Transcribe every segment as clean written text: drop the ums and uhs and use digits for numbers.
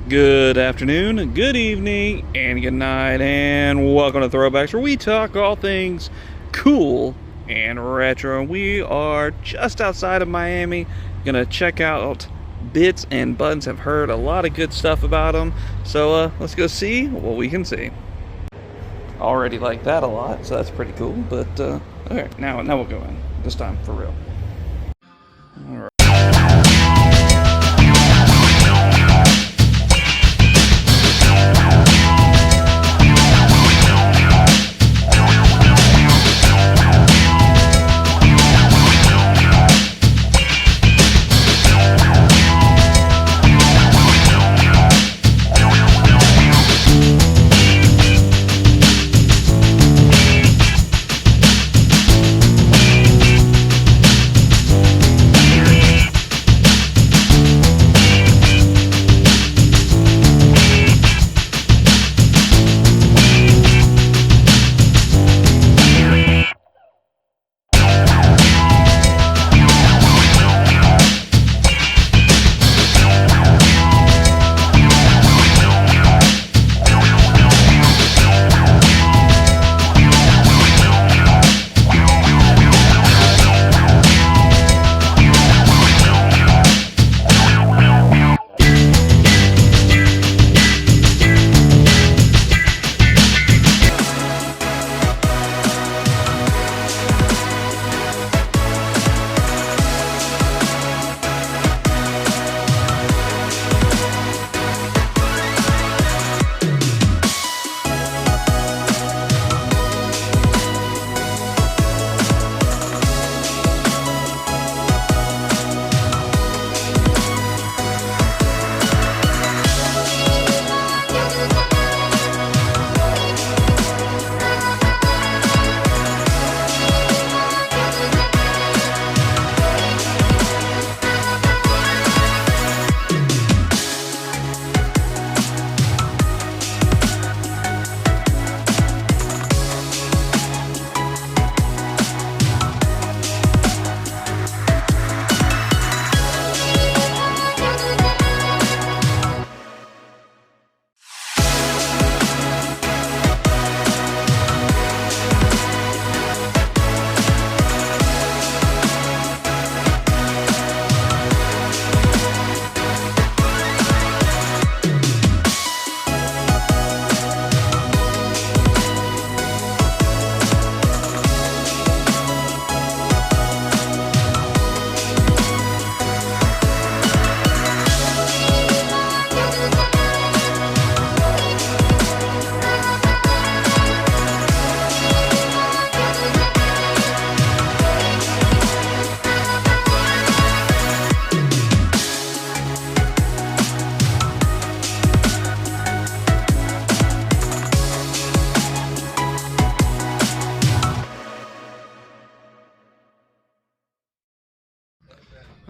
Good afternoon, good evening, and good night, and welcome to Throwbacks, where we talk all things cool and retro. And we are just outside of Miami, gonna check out Bitz and Buttons. Have heard a lot of good stuff about them, so let's go see what we can see. Already like that a lot, so that's pretty cool. But okay, now we'll go in this time for real. All right.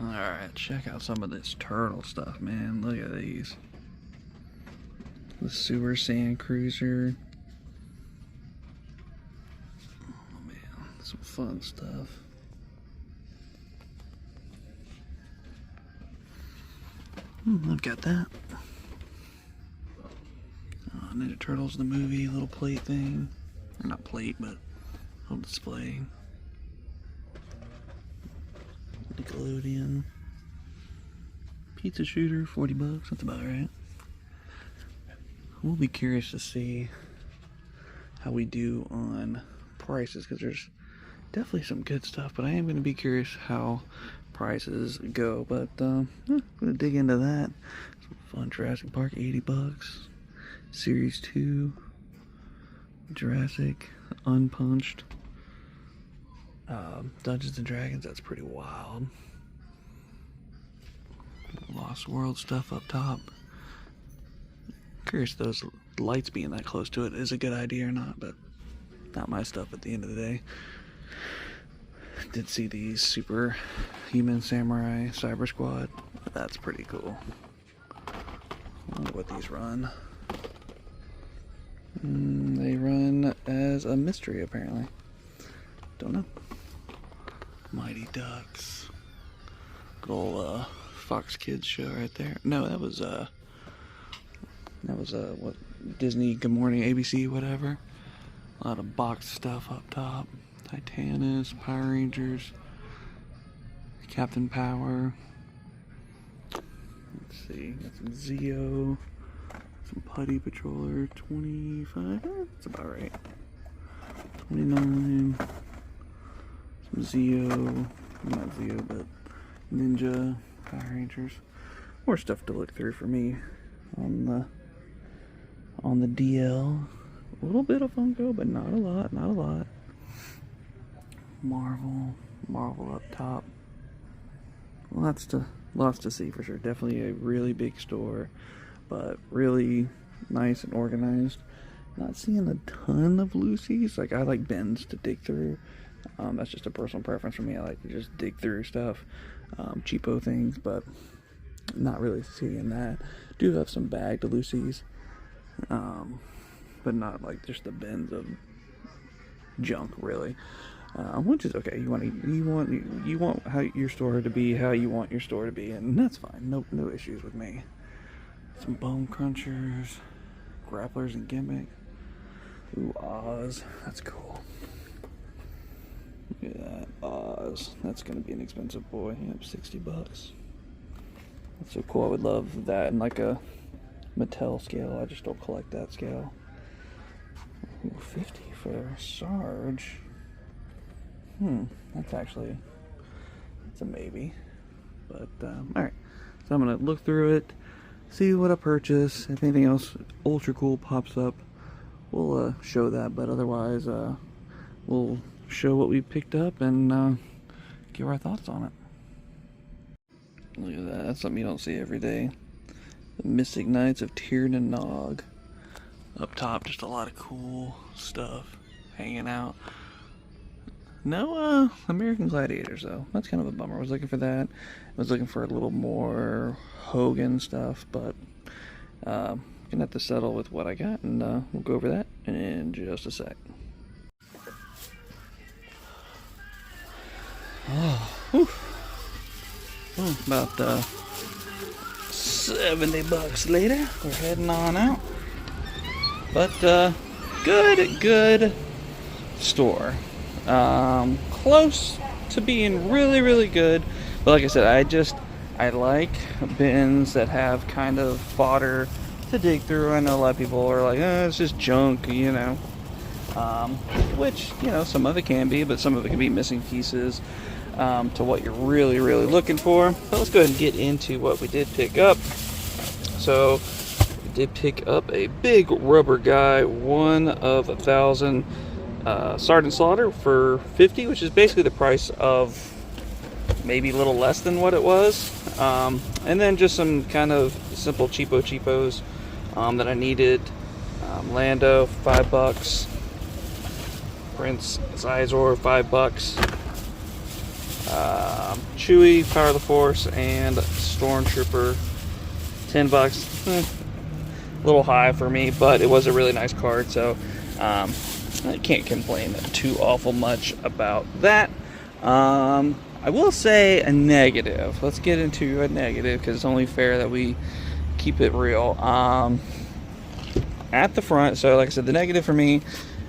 Alright, check out some of this turtle stuff, man. Look at these. The sewer sand cruiser. Oh man, some fun stuff. I've got that. Ninja Turtles the movie, little plate thing. Or not plate, but little display. Nickelodeon. Pizza shooter, 40 bucks, that's about right. We'll be curious to see how we do on prices, because there's definitely some good stuff, but I am going to be curious how prices go. But I'm going to dig into that. Some fun Jurassic Park, 80 bucks. Series 2, Jurassic, Unpunched. Dungeons and Dragons, that's pretty wild. Lost World stuff up top. Curious if those lights being that close to it is a good idea or not, but not my stuff at the end of the day. Did see these Superhuman Samurai Cyber Squad. That's pretty cool. I wonder what these run. They run as a mystery, apparently. Don't know. Mighty Ducks. Good old Fox Kids show right there. No, that was That was what, Disney, Good Morning ABC, whatever. A lot of boxed stuff up top. Titanus, Power Rangers, Captain Power. Let's see, got some Zeo, some Putty Patroller, 25. That's about right. 29. Some Zeo, not Zeo, but Ninja, Power Rangers. More stuff to look through for me on the DL. A little bit of Funko, but not a lot, not a lot. Marvel up top. Lots to see for sure. Definitely a really big store, but really nice and organized. Not seeing a ton of Lucy's. Like, I like bins to dig through. That's just a personal preference for me. I like to just dig through stuff, cheapo things, but not really seeing that. Do have some bagged Lucy's, but not like just the bins of junk, really. Which is okay. You want how your store to be how you want your store to be, and that's fine. No issues with me. Some bone crunchers, grapplers and gimmick. Ooh, Oz, that's cool. Look at that, Oz. That's gonna be an expensive boy. Yep, $60. That's so cool. I would love that in like a Mattel scale. I just don't collect that scale. Ooh, 50 for Sarge. That's a maybe. But alright, so I'm gonna look through it, see what I purchase. If anything else ultra cool pops up, we'll show that, but otherwise we'll show what we picked up and give our thoughts on it. Look at that. That's something you don't see every day. The Mystic Knights of Tiernan Nog. Up top, just a lot of cool stuff hanging out. No American Gladiators, though. That's kind of a bummer. I was looking for that. I was looking for a little more Hogan stuff, but gonna have to settle with what I got, and we'll go over that in just a sec. About $70 later, we're heading on out. But good store. Close to being really good, but like I said, I like bins that have kind of fodder to dig through. I know a lot of people are like, it's just junk, you know, which, you know, some of it can be, but some of it can be missing pieces to what you're really looking for. But let's go ahead and get into what we did pick up. So we did pick up a big rubber guy, 1 of 1,000 Sergeant Slaughter for $50, which is basically the price of maybe a little less than what it was. And then just some kind of simple cheapos that I needed. Lando, $5. Prince Sizor, $5. Chewie, Power of the Force, and Stormtrooper, $10. A little high for me, but it was a really nice card, so I can't complain too awful much about that. I will say a negative. Let's get into a negative, because it's only fair that we keep it real. At the front, so like I said, the negative for me,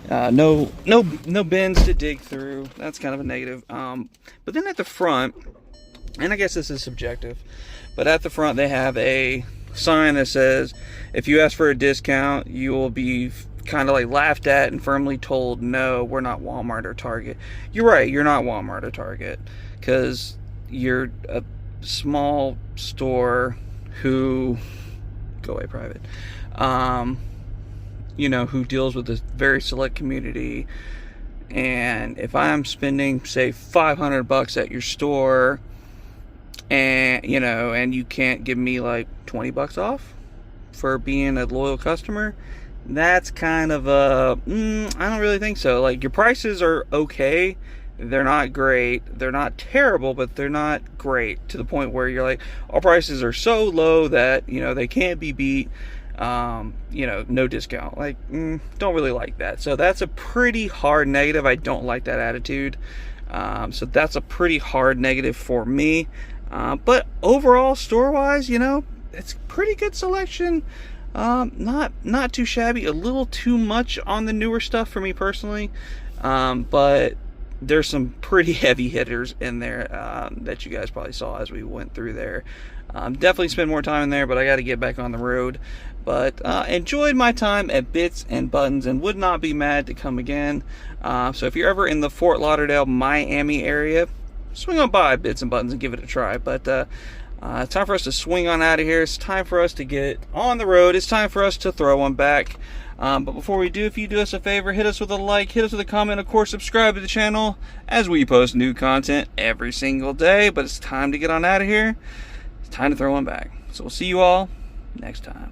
no bins to dig through. That's kind of a negative. But then at the front, and I guess this is subjective, but at the front they have a sign that says, if you ask for a discount, you will be kind of like laughed at and firmly told, no, we're not Walmart or Target. You're right, you're not Walmart or Target, because you're a small store who, go away private, you know, who deals with this very select community. And if I'm spending, say, $500 at your store, and you know, and you can't give me like $20 off for being a loyal customer, that's kind of a I don't really think so. Like, your prices are okay, they're not great, they're not terrible, but they're not great to the point where you're like, our prices are so low that, you know, they can't be beat. You know, no discount. Like, don't really like that. So that's a pretty hard negative. I don't like that attitude. So that's a pretty hard negative for me. But overall, store-wise, you know, it's pretty good selection. Not too shabby. A little too much on the newer stuff for me personally, but there's some pretty heavy hitters in there that you guys probably saw as we went through there. Definitely spend more time in there, but I got to get back on the road. But enjoyed my time at Bitz and Buttons and would not be mad to come again. So if you're ever in the Fort Lauderdale, Miami area, swing on by Bitz and Buttons and give it a try. But it's time for us to swing on out of here. It's time for us to get on the road. It's time for us to throw one back. But before we do, if you do us a favor, hit us with a like, hit us with a comment, of course, subscribe to the channel as we post new content every single day. But it's time to get on out of here. It's time to throw one back. So we'll see you all next time.